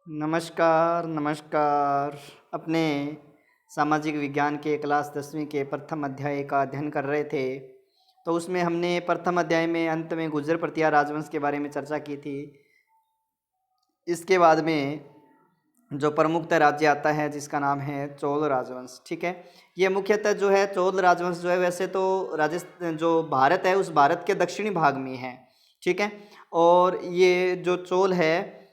नमस्कार नमस्कार। अपने सामाजिक विज्ञान के क्लास 10वीं के प्रथम अध्याय का अध्ययन कर रहे थे। तो उसमें हमने प्रथम अध्याय में अंत में गुर्जर प्रतिहार राजवंश के बारे में चर्चा की थी। इसके बाद में जो प्रमुख राज्य आता है जिसका नाम है चोल राजवंश। ठीक है, ये मुख्यतः जो है चोल राजवंश जो है वैसे तो राजस्थान जो भारत है उस भारत के दक्षिणी भाग में है। ठीक है, और ये जो चोल है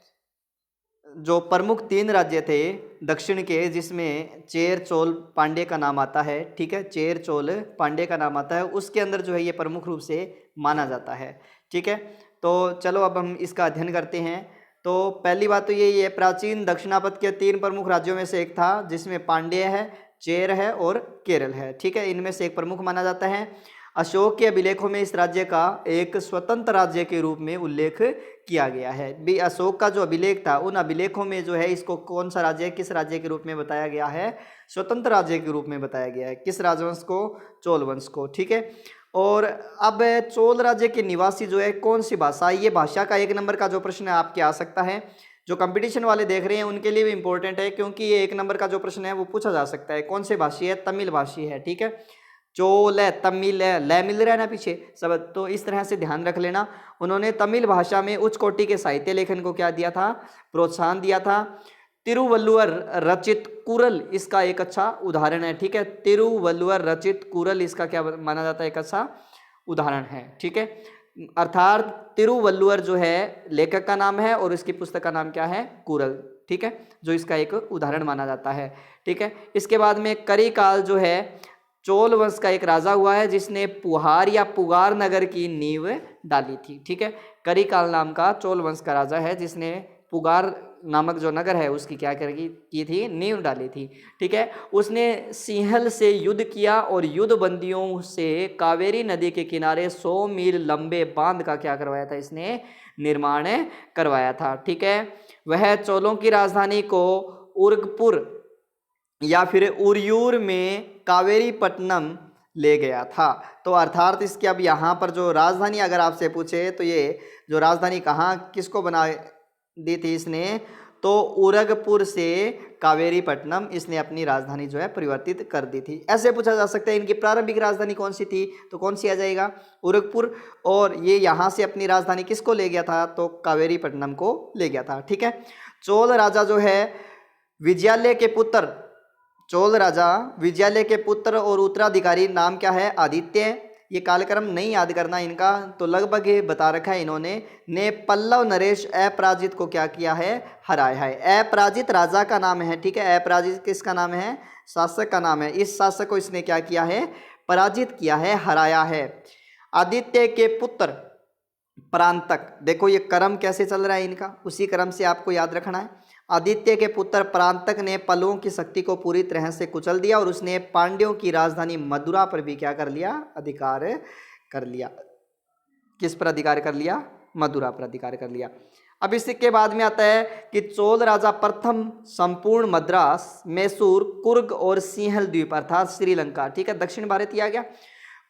जो प्रमुख 3 राज्य थे दक्षिण के, जिसमें चेर चोल पांड्य का नाम आता है। ठीक है, चेर चोल पांड्य का नाम आता है, उसके अंदर जो है ये प्रमुख रूप से माना जाता है। ठीक है, तो चलो अब हम इसका अध्ययन करते हैं। तो पहली बात तो ये प्राचीन दक्षिणापथ के 3 प्रमुख राज्यों में से एक था, जिसमें पांड्य है, चेर है और केरल है। ठीक है, इनमें से एक प्रमुख माना जाता है। अशोक के अभिलेखों में इस राज्य का एक स्वतंत्र राज्य के रूप में उल्लेख किया गया है। भी अशोक का जो अभिलेख था उन अभिलेखों में जो है इसको कौन सा राज्य किस राज्य के रूप में बताया गया है? स्वतंत्र राज्य के रूप में बताया गया है। किस राजवंश को? चोल वंश को। ठीक है, और अब चोल राज्य के निवासी जो है कौन सी भाषा, ये भाषा का 1 नंबर का जो प्रश्न है आपके आ सकता है। जो कंपटीशन वाले देख रहे हैं उनके लिए भी इंपॉर्टेंट है, क्योंकि ये 1 नंबर का जो प्रश्न है वो पूछा जा सकता है। कौन से भाषी है? तमिल भाषी है। ठीक है, चोल है, तमिल है, लय मिल रहा है ना पीछे सब, तो इस तरह से ध्यान रख लेना। उन्होंने तमिल भाषा में उच्च कोटि के साहित्य लेखन को क्या दिया था? प्रोत्साहन दिया था। तिरुवल्लुवर रचित कुरल इसका एक अच्छा उदाहरण है। ठीक है, तिरुवल्लुवर रचित कुरल इसका क्या माना जाता है? एक अच्छा उदाहरण है। ठीक है, अर्थात तिरुवल्लुवर जो है लेखक का नाम है और इसकी पुस्तक का नाम क्या है? कुरल। ठीक है, जो इसका एक उदाहरण माना जाता है। ठीक है, इसके बाद में करिकाल जो है चोल वंश का एक राजा हुआ है जिसने पुहार या पुगार नगर की नींव डाली थी। ठीक है, करिकाल नाम का चोल वंश का राजा है जिसने पुगार नामक जो नगर है उसकी क्या की थी? नींव डाली थी। ठीक है, उसने सिंहल से युद्ध किया और युद्ध बंदियों से कावेरी नदी के किनारे 100 मील लंबे बांध का क्या करवाया था? इसने निर्माण करवाया था। ठीक है, वह चोलों की राजधानी को उर्गपुर या फिर उरियूर में कावेरीपट्टनम ले गया था। तो अर्थात इसकी अब यहाँ पर जो राजधानी अगर आपसे पूछे तो ये जो राजधानी कहाँ किसको बना दी थी इसने? तो उरगपुर से कावेरीपट्टनम इसने अपनी राजधानी जो है परिवर्तित कर दी थी। ऐसे पूछा जा सकता है इनकी प्रारंभिक राजधानी कौन सी थी? तो कौन सी आ जाएगा? उरगपुर। और ये यहाँ से अपनी राजधानी किसको ले गया था? तो कावेरीपट्टनम को ले गया था। ठीक है, चोल राजा जो है विजयालय के पुत्र, चोल राजा विजयालय के पुत्र और उत्तराधिकारी नाम क्या है? आदित्य। ये कालक्रम नहीं याद करना इनका, तो लगभग ये बता रखा है इन्होंने। ने पल्लव नरेश अपराजित को क्या किया है? हराया है। अपराजित राजा का नाम है। ठीक है, अपराजित किसका नाम है? शासक का नाम है। इस शासक को इसने क्या किया है? पराजित किया है, हराया है। आदित्य के पुत्र परांतक, देखो ये क्रम कैसे चल रहा है इनका, उसी क्रम से आपको याद रखना है। आदित्य के पुत्र परांतक ने पल्लवों की शक्ति को पूरी तरह से कुचल दिया और उसने पांड्यों की राजधानी मदुरा पर भी क्या कर लिया? अधिकार कर लिया। किस पर अधिकार कर लिया? मदुरा पर अधिकार कर लिया। अब इसके बाद में आता है कि चोल राजा प्रथम संपूर्ण मद्रास, मैसूर, कुर्ग और सिंहल द्वीप अर्थात श्रीलंका, ठीक है, दक्षिण भारत ही आ गया,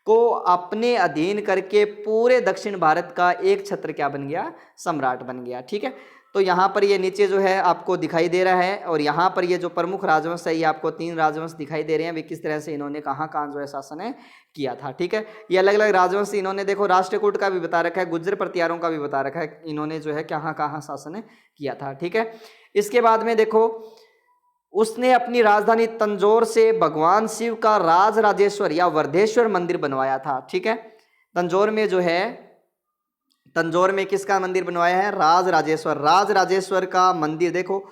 को अपने अधीन करके पूरे दक्षिण भारत का एक छत्र क्या बन गया? सम्राट बन गया। ठीक है, तो यहाँ पर ये नीचे जो है आपको दिखाई दे रहा है, और यहाँ पर ये जो प्रमुख राजवंश है ये आपको 3 राजवंश दिखाई दे रहे हैं, वे किस तरह से इन्होंने कहाँ कहाँ जो है शासन है किया था। ठीक है, ये अलग अलग राजवंश इन्होंने देखो राष्ट्रकूट का भी बता रखा है, गुज्जर प्रतिहारों का भी बता रखा है, इन्होंने जो है कहाँ कहाँ शासन किया था। ठीक है, इसके बाद में देखो उसने अपनी राजधानी तंजौर से भगवान शिव का राज राजेश्वर या वर्धेश्वर मंदिर बनवाया था। ठीक है, तंजौर में जो है, तंजौर में किसका मंदिर बनवाया है? राज राजेश्वर। राज राजेश्वर का मंदिर देखो,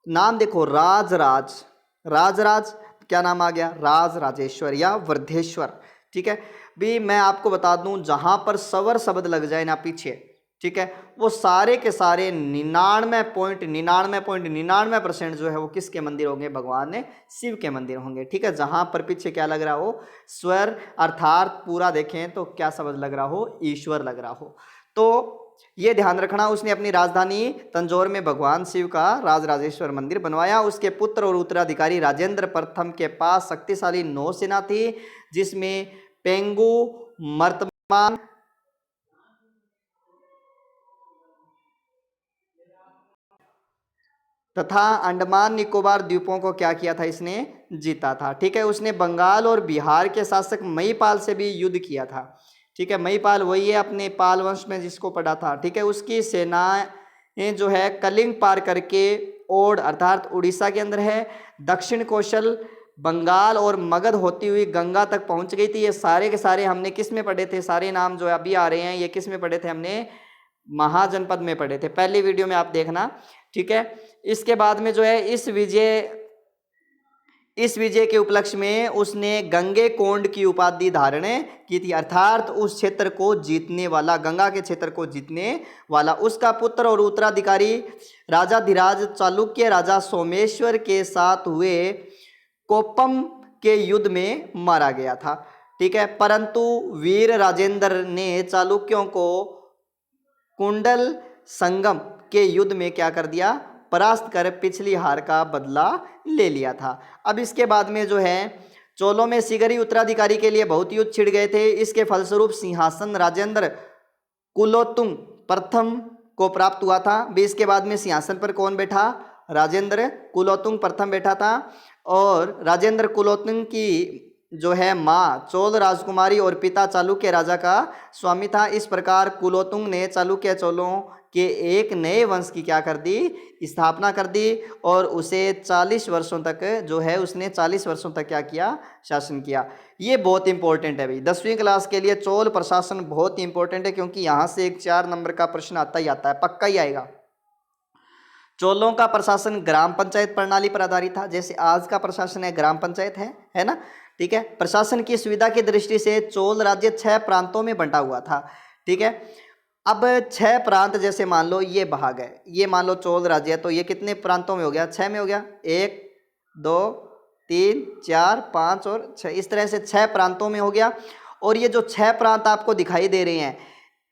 नाम देखो, राजराज, राजराज क्या नाम आ गया? राज राजेश्वर या वर्धेश्वर। ठीक है, भी मैं आपको बता दूं जहां पर सवर शब्द लग जाए ना पीछे, ठीक है, वो सारे के सारे 99.99% जो है वो किसके मंदिर होंगे? भगवान शिव के मंदिर होंगे। ठीक है, जहां पर पीछे क्या लग रहा हो? स्वर, अर्थात पूरा देखें तो क्या शब्द लग रहा हो? ईश्वर लग रहा हो। तो ये ध्यान रखना, उसने अपनी राजधानी तंजौर में भगवान शिव का राजराजेश्वर मंदिर बनवाया। उसके पुत्र और उत्तराधिकारी राजेंद्र प्रथम के पास शक्तिशाली नौसेना थी, जिसमें पेंगु, मर्तमान, तथा अंडमान निकोबार द्वीपों को क्या किया था, इसने जीता था। ठीक है, उसने बंगाल और बिहार के शासक महिपाल से भी युद्ध किया था। ठीक है, महिपाल वही है अपने पाल वंश में जिसको पढ़ा था। ठीक है, उसकी सेनाएं जो है कलिंग पार करके ओड अर्थात उड़ीसा के अंदर है, दक्षिण कौशल, बंगाल और मगध होती हुई गंगा तक पहुंच गई थी। ये सारे के सारे हमने किस में पढ़े थे, सारे नाम जो अभी आ रहे हैं ये किस में पढ़े थे, हमने महाजनपद में पढ़े थे, पहली वीडियो में आप देखना। ठीक है, इसके बाद में जो है इस विजय के उपलक्ष्य में उसने गंगे कोंड की उपाधि धारण की थी, अर्थात उस क्षेत्र को जीतने वाला, गंगा के क्षेत्र को जीतने वाला। उसका पुत्र और उत्तराधिकारी राजाधिराज चालुक्य राजा सोमेश्वर के साथ हुए कोप्पम के युद्ध में मारा गया था। ठीक है, परंतु वीर राजेंद्र ने चालुक्यों को कुंडल संगम के युद्ध में क्या कर दिया, परास्त कर पिछली हार का बदला ले लिया था। अब इसके बाद में जो है चोलों में शीघ्र उत्तराधिकारी के लिए बहुत युद्ध छिड़ गए थे। इसके फलस्वरूप सिंहासन राजेंद्र कुलोत्तुंग प्रथम को प्राप्त हुआ था। भी इसके बाद में सिंहासन पर कौन बैठा, राजेंद्र कुलोत्तुंग प्रथम बैठा था। और राजेंद्र कुलोत्तुंग की जो है माँ चोल राजकुमारी और पिता चालुक्य राजा का स्वामी था। इस प्रकार कुलोत्तुंग ने चालुक्य चोलों के एक नए वंश की क्या कर दी, स्थापना कर दी। और उसे 40 वर्षों तक जो है उसने 40 वर्षों तक क्या किया, शासन किया। ये बहुत इंपॉर्टेंट है भाई, 10वीं क्लास के लिए चोल प्रशासन बहुत ही इंपॉर्टेंट है, क्योंकि यहाँ से एक 4 नंबर का प्रश्न आता ही आता है, पक्का ही आएगा। चोलों का प्रशासन ग्राम पंचायत प्रणाली पर आधारित था, जैसे आज का प्रशासन है ग्राम पंचायत है ना। ठीक है, प्रशासन की सुविधा की दृष्टि से चोल राज्य 6 प्रांतों में बंटा हुआ था। ठीक है, अब 6 प्रांत जैसे मान लो ये भाग है, ये मान लो चोल राज्य है, तो ये कितने प्रांतों में हो गया, 6 में हो गया, 1 2 3 4 5 और 6, इस तरह से 6 प्रांतों में हो गया। और ये जो 6 प्रांत आपको दिखाई दे रहे हैं,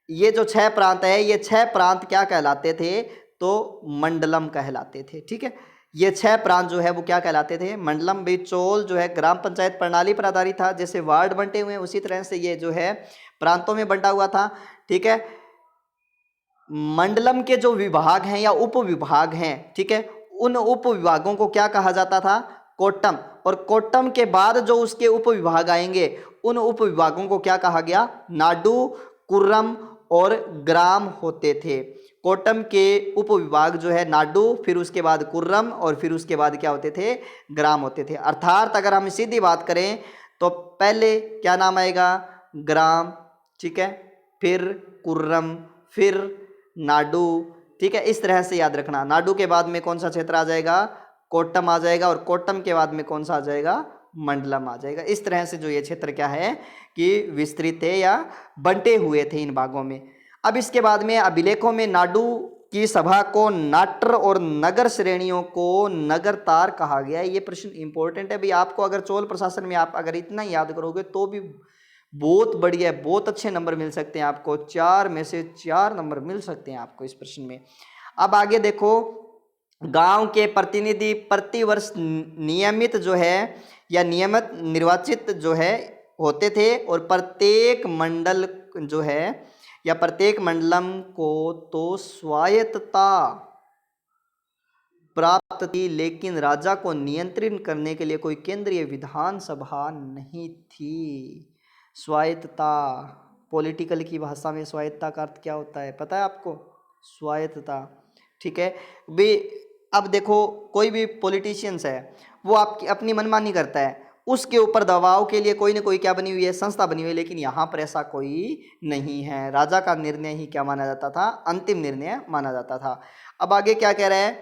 ये जो 6 प्रांत है, ये 6 प्रांत क्या कहलाते थे, तो मंडलम कहलाते थे। ठीक है, ये 6 प्रांत जो है वो क्या कहलाते थे, मंडलम। भी चोल जो है ग्राम पंचायत प्रणाली पर आधारित था, जैसे वार्ड बंटे हुए हैं उसी तरह से ये जो है प्रांतों में बंटा हुआ था। ठीक है, मंडलम के जो विभाग हैं या उप विभाग हैं, ठीक है, उन उप विभागों को क्या कहा जाता था, कोट्टम। और कोट्टम के बाद जो उसके उप विभाग आएंगे उन उप विभागों को क्या कहा गया, नाडु, कुर्रम और ग्राम होते थे। कोट्टम के उप विभाग जो है नाडु, फिर उसके बाद कुर्रम और फिर उसके बाद क्या होते थे, ग्राम होते थे। अर्थात अगर हम सीधी बात करें तो पहले क्या नाम आएगा, ग्राम, ठीक है, फिर कुर्रम, फिर नाडु। ठीक है, इस तरह से याद रखना। नाडु के बाद में कौन सा क्षेत्र आ जाएगा, कोट्टम आ जाएगा, और कोट्टम के बाद में कौन सा आ जाएगा, मंडलम आ जाएगा। इस तरह से जो ये क्षेत्र क्या है कि विस्तृत है या बंटे हुए थे इन भागों में। अब इसके बाद में अभिलेखों में नाडु की सभा को नाट्र और नगर श्रेणियों को नगरतार कहा गया है। ये प्रश्न इंपॉर्टेंट है भाई, आपको अगर चोल प्रशासन में आप अगर इतना याद करोगे तो भी बहुत बढ़िया है, बहुत अच्छे नंबर मिल सकते हैं आपको, 4 में से 4 नंबर मिल सकते हैं आपको इस प्रश्न में। अब आगे देखो, गांव के प्रतिनिधि प्रतिवर्ष नियमित जो है या नियमित निर्वाचित जो है होते थे, और प्रत्येक मंडल जो है या प्रत्येक मंडलम को तो स्वायत्तता प्राप्त थी, लेकिन राजा को नियंत्रित करने के लिए कोई केंद्रीय विधानसभा नहीं थी। स्वायत्तता, पॉलिटिकल की भाषा में स्वायत्तता का अर्थ क्या होता है पता है आपको, स्वायत्तता। ठीक है भी, अब देखो कोई भी पॉलिटिशियंस है वो आपकी अपनी मनमानी करता है, उसके ऊपर दबाव के लिए कोई ना कोई क्या बनी हुई है, संस्था बनी हुई है, लेकिन यहाँ पर ऐसा कोई नहीं है। राजा का निर्णय ही क्या माना जाता था, अंतिम निर्णय माना जाता था। अब आगे क्या कह रहा है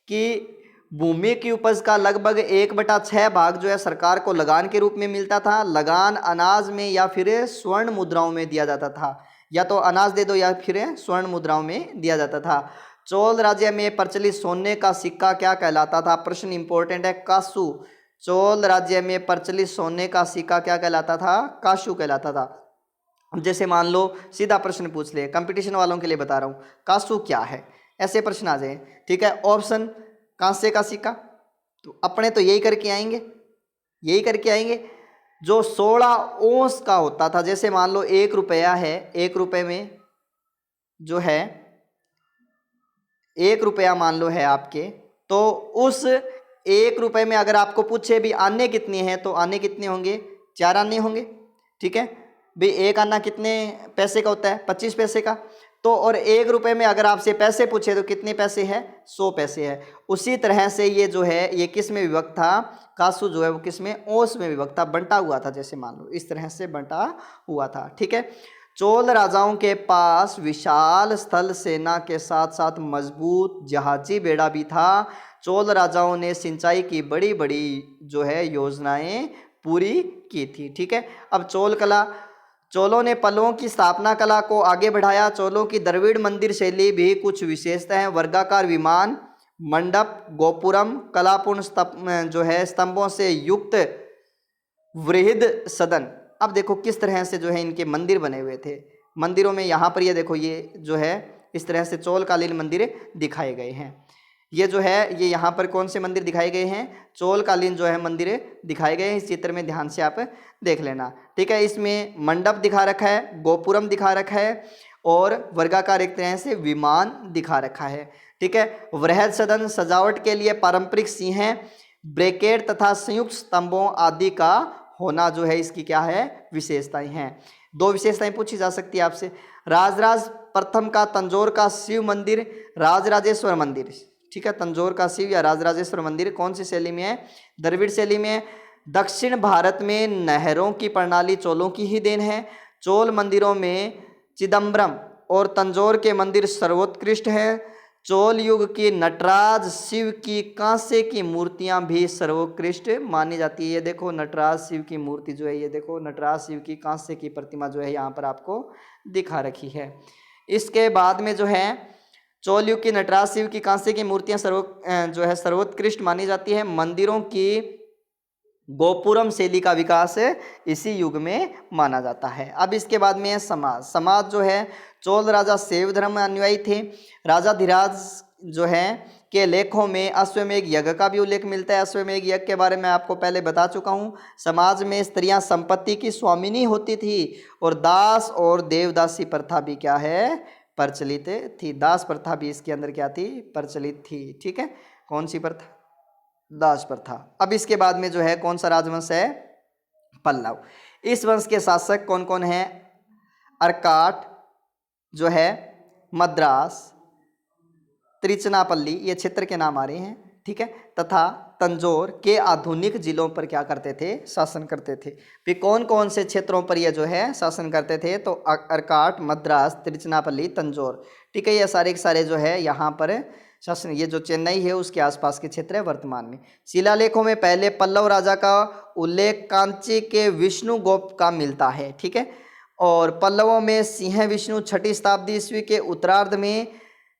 कि भूमि की उपज का लगभग 1/6 भाग जो है सरकार को लगान के रूप में मिलता था। लगान अनाज में या फिर स्वर्ण मुद्राओं में दिया जाता था, या तो अनाज दे दो या फिर स्वर्ण मुद्राओं में दिया जाता था। चोल राज्य में प्रचलित सोने का सिक्का क्या कहलाता था, प्रश्न इंपॉर्टेंट है, कासू। चोल राज्य में प्रचलित सोने का सिक्का क्या कहलाता था, कासू कहलाता था। जैसे मान लो सीधा प्रश्न पूछ ले, कंपटीशन वालों के लिए बता रहा हूँ, कासू क्या है, ऐसे प्रश्न आ जाए। ठीक है, ऑप्शन कांसे का सिक्का, तो अपने तो यही करके आएंगे, यही करके आएंगे। जो 16 ओंस का होता था, जैसे मान लो 1 रुपया है, 1 रुपये में जो है 1 रुपया मान लो है आपके, तो उस 1 रुपये में अगर आपको पूछे भी आने कितने हैं, तो आने कितने होंगे, 4 आने होंगे। ठीक है भाई, 1 आना कितने पैसे का होता है, 25 पैसे का। तो और 1 रुपये में अगर आपसे पैसे पूछे तो कितने पैसे है, 100 पैसे है। उसी तरह से ये जो है ये किस में विभक्त था, कासु जो है वो किस में, ओस में विभक्त था, बंटा हुआ था। जैसे मान लो इस तरह से बंटा हुआ था। ठीक है, चोल राजाओं के पास विशाल स्थल सेना के साथ साथ मजबूत जहाजी बेड़ा भी था। चोल राजाओं ने सिंचाई की बड़ी बड़ी जो है योजनाएं पूरी की थी। ठीक है, अब चोलों ने पल्लवों की स्थापना कला को आगे बढ़ाया। चोलों की द्रविड़ मंदिर शैली भी कुछ विशेषता है। वर्गाकार विमान मंडप, गोपुरम, कलापूर्ण जो है स्तंभों से युक्त वृहद सदन। अब देखो किस तरह से जो है इनके मंदिर बने हुए थे। मंदिरों में यहाँ पर ये देखो, ये जो है इस तरह से चोलकालीन मंदिर दिखाए गए हैं। ये जो है ये यहाँ पर कौन से मंदिर दिखाए गए हैं, चोलकालीन जो है मंदिर दिखाए गए हैं। इस चित्र में ध्यान से आप देख लेना। ठीक है, इसमें मंडप दिखा रखा है, गोपुरम दिखा रखा है और वर्गाकार एक तरह से विमान दिखा रखा है। ठीक है, वृहद सदन सजावट के लिए पारंपरिक सिंह, ब्रैकेट तथा संयुक्त स्तंभों आदि का होना जो है इसकी क्या है, विशेषताएं हैं। 2 विशेषताएं पूछी जा सकती है आपसे। राजराज प्रथम का तंजौर का शिव मंदिर, राजराजेश्वर मंदिर। ठीक है, तंजौर का शिव या राजराजेश्वर मंदिर कौन सी शैली में है, द्रविड़ शैली में है। दक्षिण भारत में नहरों की प्रणाली चोलों की ही देन है। चोल मंदिरों में चिदम्बरम और तंजौर के मंदिर सर्वोत्कृष्ट हैं। चोल युग की नटराज शिव की कांसे की मूर्तियां भी सर्वोत्कृष्ट मानी जाती है। ये देखो नटराज शिव की मूर्ति जो है, ये देखो नटराज शिव की कांसे की प्रतिमा जो है यहाँ पर आपको दिखा रखी है। इसके बाद में जो है चोल युग की नटराज शिव की कांसे की मूर्तियां जो है सर्वोत्कृष्ट मानी जाती है। मंदिरों की गोपुरम शैली का विकास इसी युग में माना जाता है। अब इसके बाद में है समाज। समाज जो है चोल राजा शैव धर्म अनुयायी थे। राजा धीराज जो है के लेखों में अश्वमेध यज्ञ का भी उल्लेख मिलता है। अश्वमेध यज्ञ के बारे में आपको पहले बता चुका हूँ। समाज में स्त्रियां संपत्ति की स्वामिनी होती थी और दास और देवदासी प्रथा भी क्या है, प्रचलित थी। दास प्रथा भी इसके अंदर क्या थी, प्रचलित थी। ठीक है, कौन सी प्रथा, दास प्रथा। अब इसके बाद में जो है कौन सा राजवंश है, पल्लव। इस वंश के शासक कौन कौन है, अर्काट जो है, मद्रास, त्रिचनापल्ली, ये क्षेत्र के नाम आ रहे हैं। ठीक है, तथा तंजौर के आधुनिक जिलों पर क्या करते थे, शासन करते थे। फिर कौन कौन से क्षेत्रों पर ये जो है शासन करते थे, तो अर्काट, मद्रास, त्रिचनापल्ली, तंजौर। ठीक है, ये सारे के सारे जो है यहाँ पर शासन, ये जो चेन्नई है उसके आसपास के क्षेत्र है वर्तमान में। शिलालेखों में पहले पल्लव राजा का उल्लेख कांची के विष्णु गोप का मिलता है। ठीक है, और पल्लवों में सिंह विष्णु 6ठी शताब्दी ईस्वी के उत्तरार्ध में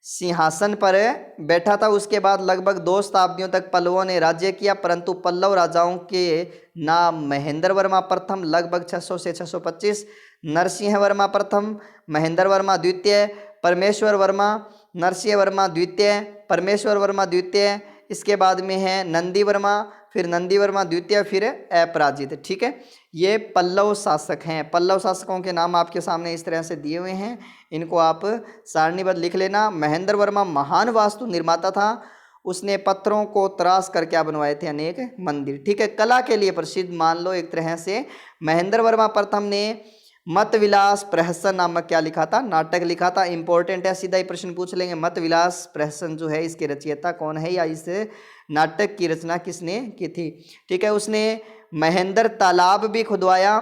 सिंहासन पर बैठा था। उसके बाद लगभग 2 शताब्दियों तक पल्लवों ने राज्य किया, परंतु पल्लव राजाओं के नाम महेंद्र वर्मा प्रथम लगभग 600 से 625, नरसिंह वर्मा प्रथम, महेंद्र वर्मा द्वितीय, परमेश्वर वर्मा, नरसिंह वर्मा द्वितीय, परमेश्वर वर्मा द्वितीय, इसके बाद में है नंदी वर्मा, फिर नंदी वर्मा द्वितीय, फिर अपराजित। ठीक है, ये पल्लव शासक हैं। पल्लव शासकों के नाम आपके सामने इस तरह से दिए हुए हैं, इनको आप सारणीबद्ध लिख लेना। महेंद्र वर्मा महान वास्तु निर्माता था। उसने पत्थरों को तराश कर क्या बनवाए थे, अनेक मंदिर। ठीक है, कला के लिए प्रसिद्ध मान लो एक तरह से। महेंद्र वर्मा प्रथम ने मत विलास प्रहसन नामक क्या लिखा था, नाटक लिखा था। इंपॉर्टेंट है, सीधा ही प्रश्न पूछ लेंगे। मत विलास प्रहसन जो है इसके रचयिता कौन है या इस नाटक की रचना किसने की थी। ठीक है, उसने महेंद्र तालाब भी खुदवाया।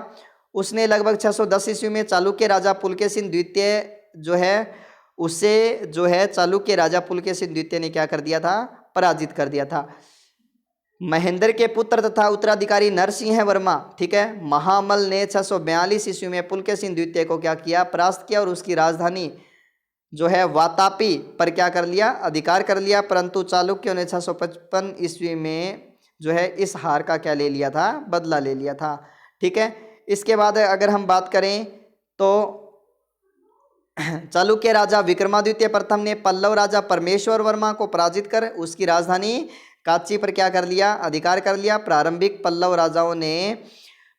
उसने लगभग 610 ईस्वी में चालुक्य राजा पुलकेशिन द्वितीय जो है उसे जो है चालुक्य राजा पुलकेशिन द्वितीय ने क्या कर दिया था, पराजित कर दिया था। महेंद्र के पुत्र तथा उत्तराधिकारी नरसिंह वर्मा, ठीक है, महामल ने 642 ईस्वी में पुलकेशिन द्वितीय को क्या किया, परास्त किया और उसकी राजधानी जो है वातापी पर क्या कर लिया, अधिकार कर लिया। परंतु चालुक्यों ने 655 ईस्वी में जो है इस हार का क्या ले लिया था, बदला ले लिया था। ठीक है, इसके बाद अगर हम बात करें तो चालुक्य राजा विक्रमादित्य प्रथम ने पल्लव राजा परमेश्वर वर्मा को पराजित कर उसकी राजधानी कांची पर क्या कर लिया, अधिकार कर लिया। प्रारंभिक पल्लव राजाओं ने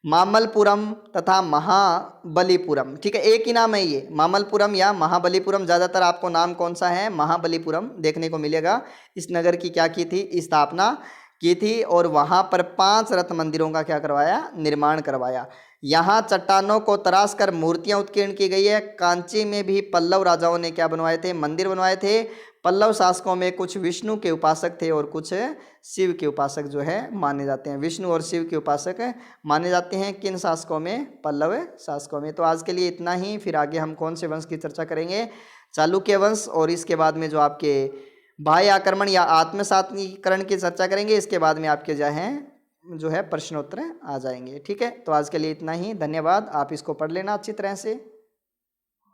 मामल्लपुरम तथा महाबलीपुरम। ठीक है, एक ही नाम है ये, मामल्लपुरम या महाबलीपुरम। ज़्यादातर आपको नाम कौन सा है, महाबलीपुरम देखने को मिलेगा। इस नगर की क्या की थी, स्थापना की थी, और वहाँ पर 5 रथ मंदिरों का क्या करवाया, निर्माण करवाया। यहाँ चट्टानों को तराश कर मूर्तियाँ उत्कीर्ण की गई है। कांची में भी पल्लव राजाओं ने क्या बनवाए थे, मंदिर बनवाए थे। पल्लव शासकों में कुछ विष्णु के उपासक थे और कुछ शिव के उपासक जो है माने जाते हैं। विष्णु और शिव के उपासक माने जाते हैं किन शासकों में, पल्लव शासकों में। तो आज के लिए इतना ही, फिर आगे हम कौन से वंश की चर्चा करेंगे, चालुक्य वंश, और इसके बाद में जो आपके बाह्य आक्रमण या आत्मसातीकरण की चर्चा करेंगे। इसके बाद में आपके जो है प्रश्नोत्तर आ जाएंगे। ठीक है, तो आज के लिए इतना ही, धन्यवाद। आप इसको पढ़ लेना अच्छी तरह से।